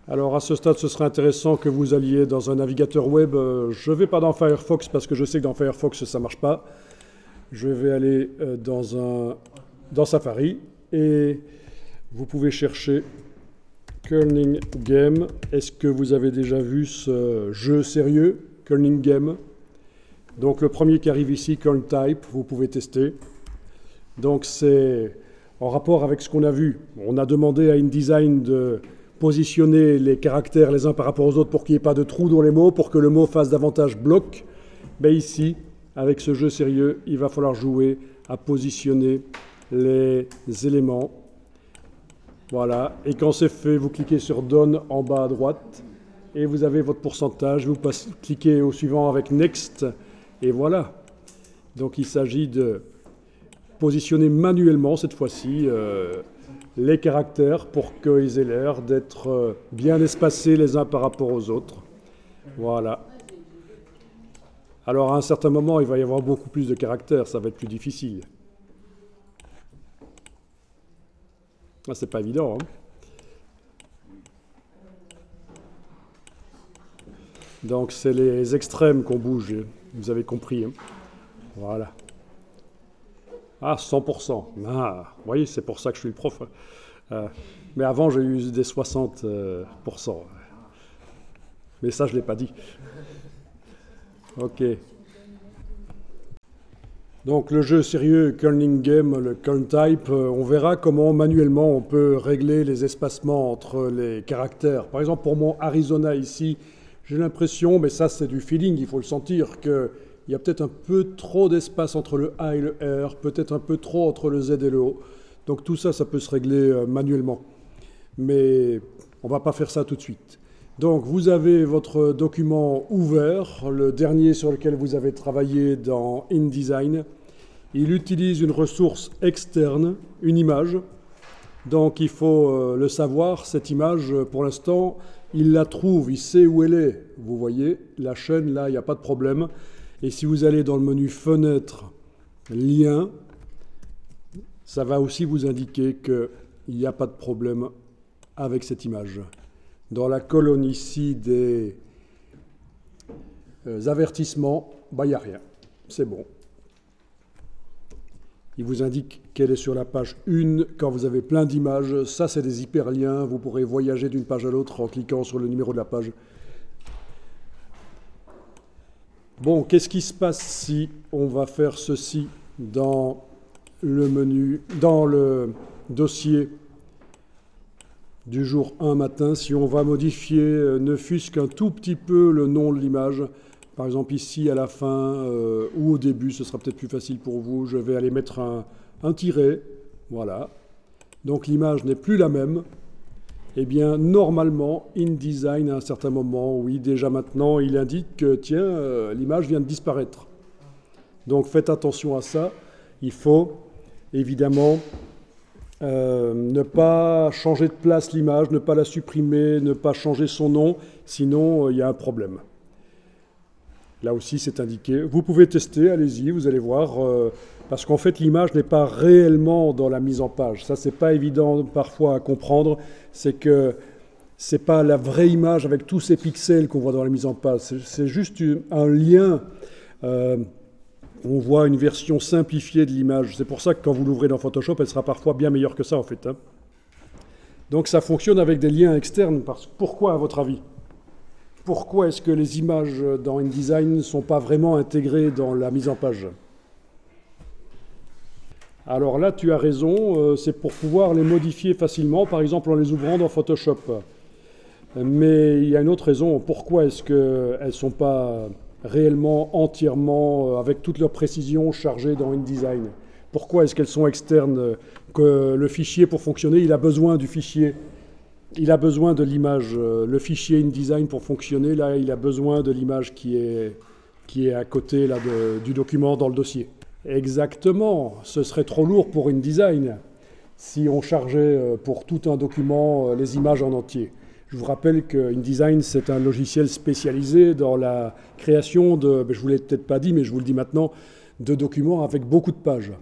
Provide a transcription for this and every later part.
Alors à ce stade, ce serait intéressant que vous alliez dans un navigateur web. Je ne vais pas dans Firefox parce que je sais que dans Firefox, ça ne marche pas. Je vais aller dans Safari et vous pouvez chercher Kerning Game. Est-ce que vous avez déjà vu ce jeu sérieux, Kerning Game? Donc le premier qui arrive ici, Kern Type, vous pouvez tester. Donc c'est en rapport avec ce qu'on a vu. On a demandé à InDesign de positionner les caractères les uns par rapport aux autres pour qu'il n'y ait pas de trous dans les mots, pour que le mot fasse davantage bloc. Mais ici, avec ce jeu sérieux, il va falloir jouer à positionner les éléments. Voilà, et quand c'est fait, vous cliquez sur Done en bas à droite, et vous avez votre pourcentage, vous cliquez au suivant avec Next, et voilà. Donc il s'agit de positionner manuellement, cette fois-ci, les caractères pour qu'ils aient l'air d'être bien espacés les uns par rapport aux autres. Voilà. Alors à un certain moment, il va y avoir beaucoup plus de caractères, ça va être plus difficile. Ah, c'est pas évident, hein. Donc c'est les extrêmes qu'on bouge, vous avez compris, hein. Voilà. Ah, 100%. Ah, vous voyez, c'est pour ça que je suis le prof. Mais avant, j'ai eu des 60%. Mais ça, je ne l'ai pas dit. OK. Donc le jeu sérieux Kerning Game, le Kern Type, on verra comment manuellement on peut régler les espacements entre les caractères. Par exemple, pour mon Arizona ici, j'ai l'impression, mais ça c'est du feeling, il faut le sentir, qu'il y a peut-être un peu trop d'espace entre le A et le R, peut-être un peu trop entre le Z et le O. Donc tout ça, ça peut se régler manuellement. Mais on ne va pas faire ça tout de suite. Donc vous avez votre document ouvert, le dernier sur lequel vous avez travaillé dans InDesign. Il utilise une ressource externe, une image. Donc il faut le savoir, cette image, pour l'instant, il la trouve, il sait où elle est. Vous voyez, la chaîne, là, il n'y a pas de problème. Et si vous allez dans le menu Fenêtre, Lien, ça va aussi vous indiquer qu'il n'y a pas de problème avec cette image. Dans la colonne ici des avertissements, il n'y a rien. C'est bon. Il vous indique qu'elle est sur la page 1 quand vous avez plein d'images. Ça, c'est des hyperliens. Vous pourrez voyager d'une page à l'autre en cliquant sur le numéro de la page. Bon, qu'est-ce qui se passe si on va faire ceci dans le menu, dans le dossier du jour 1 matin, si on va modifier ne fût-ce qu'un tout petit peu le nom de l'image, par exemple ici à la fin ou au début, ce sera peut-être plus facile pour vous, je vais aller mettre un tiret, voilà. Donc l'image n'est plus la même. Eh bien, normalement, InDesign, à un certain moment, oui, déjà maintenant, il indique que, tiens, l'image vient de disparaître. Donc faites attention à ça. Il faut, évidemment, ne pas changer de place l'image, ne pas la supprimer, ne pas changer son nom, sinon il y a un problème. Là aussi, c'est indiqué. Vous pouvez tester, allez-y, vous allez voir, parce qu'en fait, l'image n'est pas réellement dans la mise en page. Ça, c'est pas évident parfois à comprendre. C'est que c'est pas la vraie image avec tous ces pixels qu'on voit dans la mise en page. C'est juste un lien. On voit une version simplifiée de l'image. C'est pour ça que quand vous l'ouvrez dans Photoshop, elle sera parfois bien meilleure que ça, en fait, hein. Donc ça fonctionne avec des liens externes. Pourquoi, à votre avis? Pourquoi est-ce que les images dans InDesign ne sont pas vraiment intégrées dans la mise en page? Alors là, tu as raison, c'est pour pouvoir les modifier facilement, par exemple en les ouvrant dans Photoshop. Mais il y a une autre raison. Pourquoi est-ce qu'elles ne sont pas réellement, entièrement, avec toute leur précision, chargées dans InDesign? Pourquoi est-ce qu'elles sont externes? Que le fichier, pour fonctionner, il a besoin du fichier. Il a besoin de l'image. Le fichier InDesign, pour fonctionner, là, il a besoin de l'image qui est à côté là, du document dans le dossier. Exactement. Ce serait trop lourd pour InDesign si on chargeait pour tout un document les images en entier. Je vous rappelle que InDesign, c'est un logiciel spécialisé dans la création de, je ne vous l'ai peut-être pas dit, mais je vous le dis maintenant, de documents avec beaucoup de pages.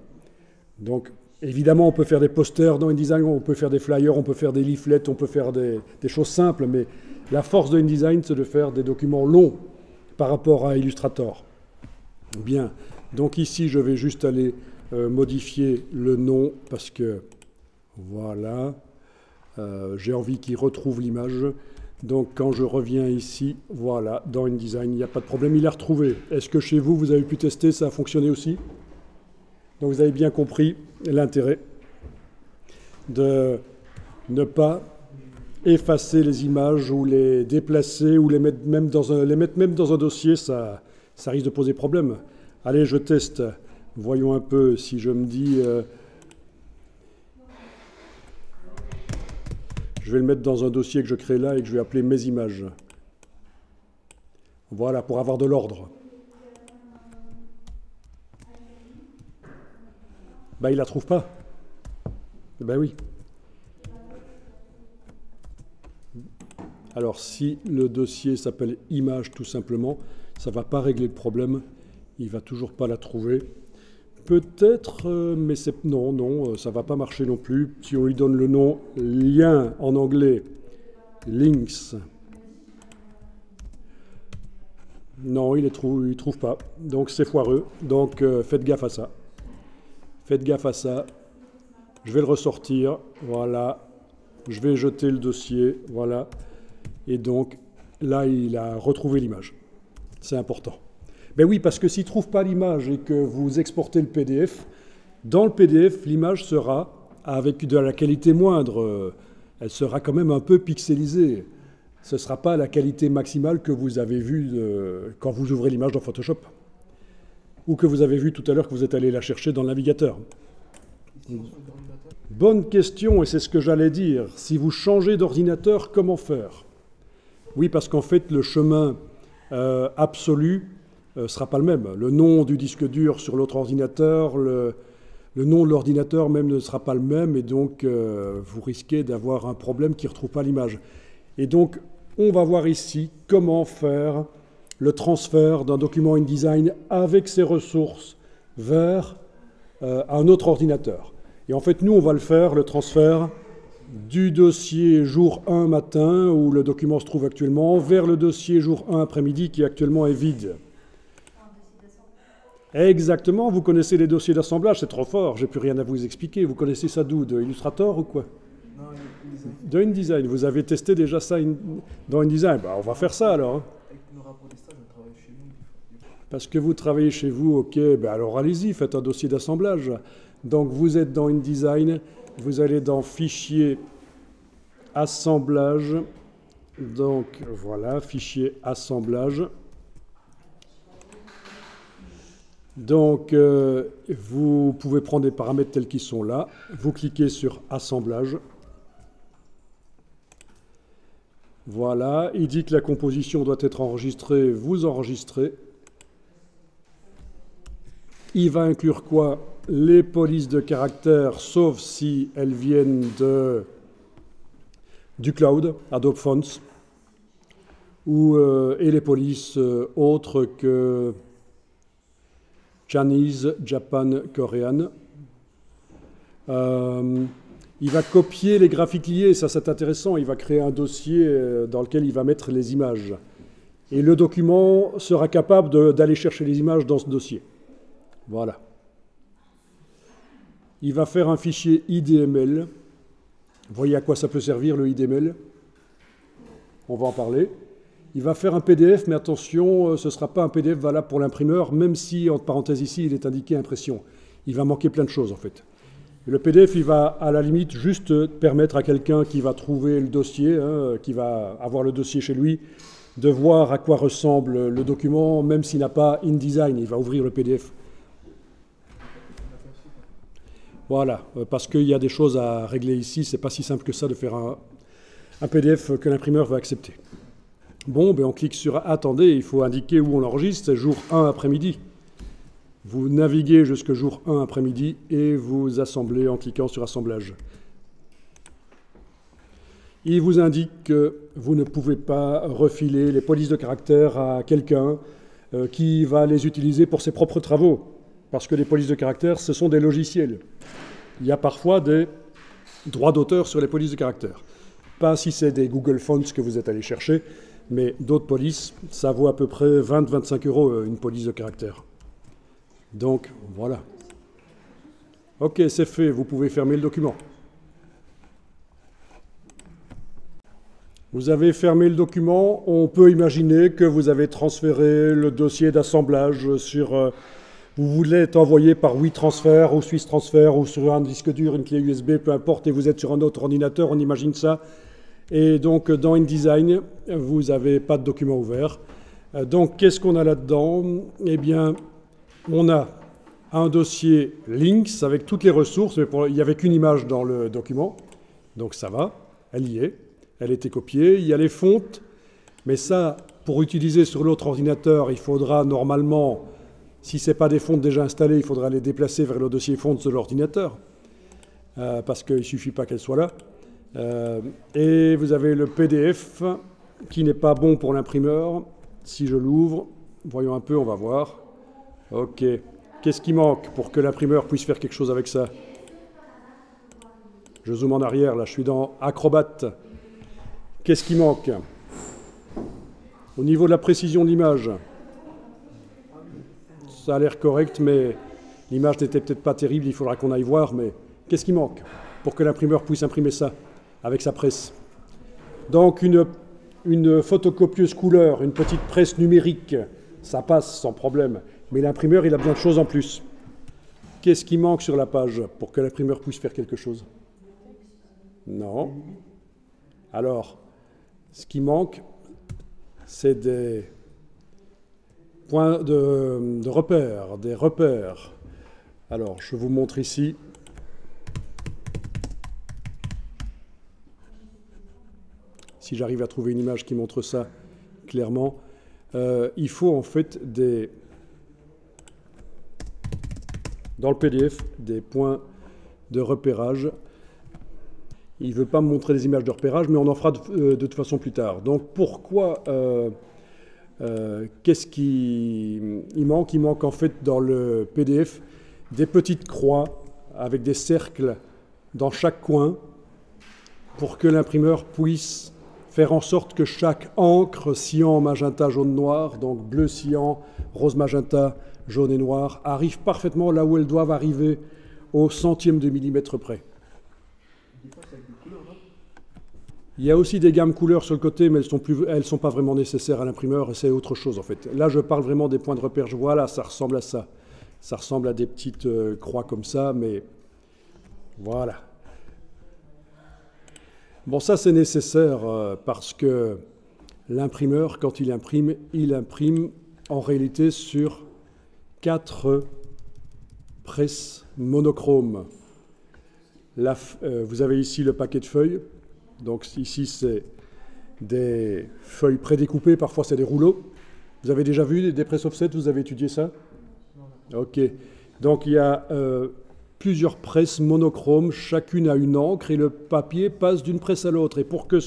Donc, Évidemment, on peut faire des posters dans InDesign, on peut faire des flyers, on peut faire des leaflets, on peut faire des choses simples, mais la force de InDesign, c'est de faire des documents longs par rapport à Illustrator. Bien, donc ici, je vais juste aller modifier le nom, parce que, voilà, j'ai envie qu'il retrouve l'image. Donc, quand je reviens ici, voilà, dans InDesign, il n'y a pas de problème, il l'a retrouvé. Est-ce que chez vous, vous avez pu tester, ça a fonctionné aussi? Donc vous avez bien compris l'intérêt de ne pas effacer les images ou les déplacer ou les mettre même dans un dossier, ça risque de poser problème. Allez, je teste. Voyons un peu si je me dis... je vais le mettre dans un dossier que je crée là et que je vais appeler mes images. Voilà, pour avoir de l'ordre. Ben, il ne la trouve pas. Ben oui. Alors, si le dossier s'appelle image tout simplement, ça ne va pas régler le problème. Il ne va toujours pas la trouver. Peut-être, mais non, ça ne va pas marcher non plus. Si on lui donne le nom lien en anglais, links, non, il ne trouve pas. Donc, c'est foireux. Donc, faites gaffe à ça. Faites gaffe à ça. Je vais le ressortir. Voilà. Je vais jeter le dossier. Voilà. Et donc, là, il a retrouvé l'image. C'est important. Ben oui, parce que s'il ne trouve pas l'image et que vous exportez le PDF, dans le PDF, l'image sera avec de la qualité moindre. Elle sera quand même un peu pixelisée. Ce ne sera pas la qualité maximale que vous avez vue quand vous ouvrez l'image dans Photoshop. Ou que vous avez vu tout à l'heure que vous êtes allé la chercher dans le navigateur. Bonne question, et c'est ce que j'allais dire. Si vous changez d'ordinateur, comment faire? Oui, parce qu'en fait, le chemin absolu ne sera pas le même. Le nom du disque dur sur l'autre ordinateur, le nom de l'ordinateur même ne sera pas le même, et donc vous risquez d'avoir un problème qui ne retrouve pas l'image. Et donc, on va voir ici comment faire le transfert d'un document InDesign avec ses ressources vers un autre ordinateur. Et en fait, nous, on va le faire, le transfert du dossier jour 1 matin, où le document se trouve actuellement, vers le dossier jour 1 après-midi, qui actuellement est vide. Exactement, vous connaissez les dossiers d'assemblage, c'est trop fort, j'ai plus rien à vous expliquer. Vous connaissez ça d'où? De Illustrator ou quoi? Non, de InDesign. Vous avez testé déjà ça dans InDesign? Ben, on va faire ça alors. Hein. avec nos rapports des stages, on travaille chez nous. Parce que vous travaillez chez vous, ok, ben alors allez-y, faites un dossier d'assemblage. Donc vous êtes dans InDesign, vous allez dans Fichier, Assemblage. Donc voilà, Fichier, Assemblage. Donc vous pouvez prendre des paramètres tels qu'ils sont là. Vous cliquez sur Assemblage. Voilà, il dit que la composition doit être enregistrée, vous enregistrez. Il va inclure quoi? Les polices de caractère, sauf si elles viennent du cloud, Adobe Fonts, et les polices autres que Chinese, Japan, Korean. Il va copier les graphiques liés, ça c'est intéressant, il va créer un dossier dans lequel il va mettre les images. Et le document sera capable d'aller chercher les images dans ce dossier. Voilà. Il va faire un fichier IDML. Vous voyez à quoi ça peut servir le IDML? On va en parler. Il va faire un PDF, mais attention, ce ne sera pas un PDF valable pour l'imprimeur, même si, entre parenthèses ici, il est indiqué impression. Il va manquer plein de choses en fait. Le PDF, il va à la limite juste permettre à quelqu'un qui va trouver le dossier, hein, qui va avoir le dossier chez lui, de voir à quoi ressemble le document, même s'il n'a pas InDesign, il va ouvrir le PDF. Voilà, parce qu'il y a des choses à régler ici, c'est pas si simple que ça de faire un PDF que l'imprimeur va accepter. Bon, ben on clique sur « Attendez », il faut indiquer où on l'enregistre, c'est jour 1 après-midi. Vous naviguez jusqu'au jour 1 après-midi et vous assemblez en cliquant sur « Assemblage ». Il vous indique que vous ne pouvez pas refiler les polices de caractère à quelqu'un qui va les utiliser pour ses propres travaux, parce que les polices de caractère, ce sont des logiciels. il y a parfois des droits d'auteur sur les polices de caractère. Pas si c'est des Google Fonts que vous êtes allé chercher, mais d'autres polices, ça vaut à peu près 20-25 € une police de caractère. Donc, voilà. Ok, c'est fait, vous pouvez fermer le document. Vous avez fermé le document, on peut imaginer que vous avez transféré le dossier d'assemblage sur... vous voulez être envoyé par WeTransfer ou SwissTransfer ou sur un disque dur, une clé USB, peu importe, et vous êtes sur un autre ordinateur, on imagine ça. Et donc, dans InDesign, vous n'avez pas de document ouvert. Donc, qu'est-ce qu'on a là-dedans? Eh bien, on a un dossier Links avec toutes les ressources, mais il n'y avait qu'une image dans le document, donc ça va, elle y est. Elle a été copiée, il y a les fontes, mais ça, pour utiliser sur l'autre ordinateur, il faudra normalement, si ce n'est pas des fontes déjà installées, il faudra les déplacer vers le dossier fontes de l'ordinateur, parce qu'il ne suffit pas qu'elles soient là. Et vous avez le PDF, qui n'est pas bon pour l'imprimeur. Si je l'ouvre, voyons un peu, on va voir. OK. Qu'est-ce qui manque pour que l'imprimeur puisse faire quelque chose avec ça? Je zoome en arrière, là, je suis dans Acrobat. Qu'est-ce qui manque? Au niveau de la précision de l'image, ça a l'air correct, mais l'image n'était peut-être pas terrible, il faudra qu'on aille voir, mais qu'est-ce qui manque pour que l'imprimeur puisse imprimer ça avec sa presse? Donc une photocopieuse couleur, une petite presse numérique, ça passe sans problème, mais l'imprimeur, il a besoin de choses en plus. Qu'est-ce qui manque sur la page pour que l'imprimeur puisse faire quelque chose? Non. Alors, ce qui manque, c'est des points de repère, des repères. Alors, je vous montre ici. Si j'arrive à trouver une image qui montre ça clairement, il faut en fait dans le PDF des points de repérage. Il ne veut pas me montrer des images de repérage, mais on en fera de toute façon plus tard. Donc pourquoi, qu'est-ce qu'il manque? Il manque en fait dans le PDF des petites croix avec des cercles dans chaque coin pour que l'imprimeur puisse faire en sorte que chaque encre, cyan, magenta, jaune, noir, donc bleu, cyan, rose, magenta, jaune et noir, arrive parfaitement là où elles doivent arriver au centième de millimètre près. Il y a aussi des gammes couleurs sur le côté, mais elles sont pas vraiment nécessaires à l'imprimeur, et c'est autre chose en fait. Là, je parle vraiment des points de repère. Voilà, ça ressemble à ça. Ça ressemble à des petites croix comme ça, mais voilà. Bon, ça c'est nécessaire parce que l'imprimeur, quand il imprime en réalité sur 4 presses monochromes. Là, vous avez ici le paquet de feuilles. Donc ici, c'est des feuilles prédécoupées, parfois c'est des rouleaux. Vous avez déjà vu des presses offset, vous avez étudié ça? Ok. Donc il y a plusieurs presses monochromes, chacune a une encre, et le papier passe d'une presse à l'autre. Et pour que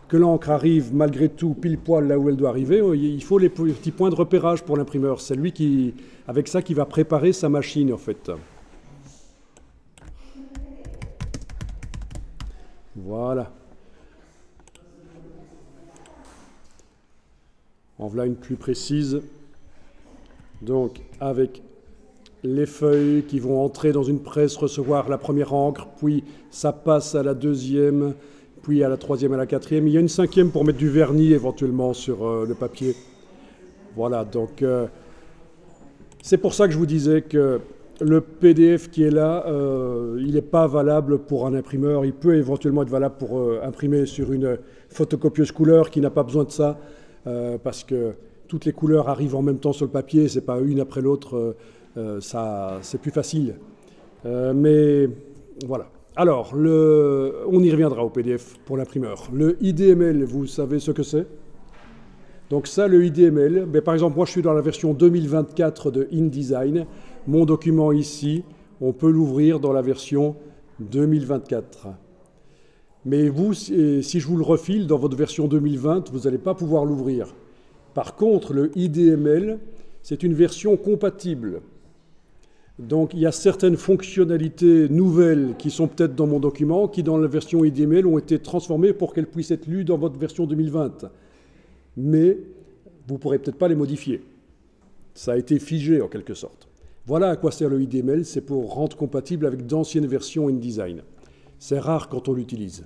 que l'encre arrive malgré tout pile poil là où elle doit arriver, il faut les petits points de repérage pour l'imprimeur. C'est lui qui, avec ça, qui va préparer sa machine en fait. Voilà. En voilà une plus précise. Donc, avec les feuilles qui vont entrer dans une presse, recevoir la première encre, puis ça passe à la deuxième, puis à la troisième, à la quatrième. Il y a une cinquième pour mettre du vernis éventuellement sur le papier. Voilà, donc c'est pour ça que je vous disais que le PDF qui est là, il n'est pas valable pour un imprimeur. Il peut éventuellement être valable pour imprimer sur une photocopieuse couleur qui n'a pas besoin de ça, parce que toutes les couleurs arrivent en même temps sur le papier, c'est pas une après l'autre, c'est plus facile. Mais voilà. Alors, on y reviendra au PDF pour l'imprimeur. Le IDML, vous savez ce que c'est? Donc ça, le IDML, mais par exemple, moi je suis dans la version 2024 de InDesign. Mon document ici, on peut l'ouvrir dans la version 2024. Mais vous, si je vous le refile dans votre version 2020, vous n'allez pas pouvoir l'ouvrir. Par contre, le IDML, c'est une version compatible Donc il y a certaines fonctionnalités nouvelles qui sont peut-être dans mon document, qui dans la version IDML ont été transformées pour qu'elles puissent être lues dans votre version 2020. Mais vous ne pourrez peut-être pas les modifier. Ça a été figé en quelque sorte. Voilà à quoi sert le IDML, c'est pour rendre compatible avec d'anciennes versions InDesign. C'est rare quand on l'utilise.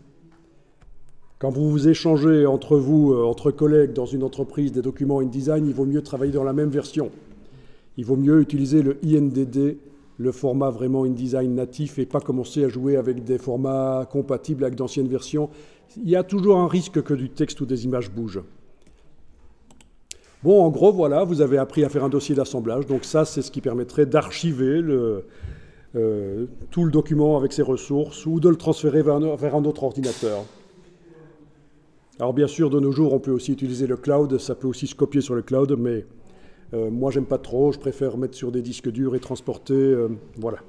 Quand vous vous échangez entre vous, entre collègues dans une entreprise des documents InDesign, il vaut mieux travailler dans la même version. Il vaut mieux utiliser le INDD, le format vraiment InDesign natif, et pas commencer à jouer avec des formats compatibles avec d'anciennes versions. Il y a toujours un risque que du texte ou des images bougent. Bon, en gros, voilà, vous avez appris à faire un dossier d'assemblage. Donc ça, c'est ce qui permettrait d'archiver tout le document avec ses ressources ou de le transférer vers un autre ordinateur. Alors bien sûr, de nos jours, on peut aussi utiliser le cloud. Ça peut aussi se copier sur le cloud, mais moi, j'aime pas trop. Je préfère mettre sur des disques durs et transporter. Voilà.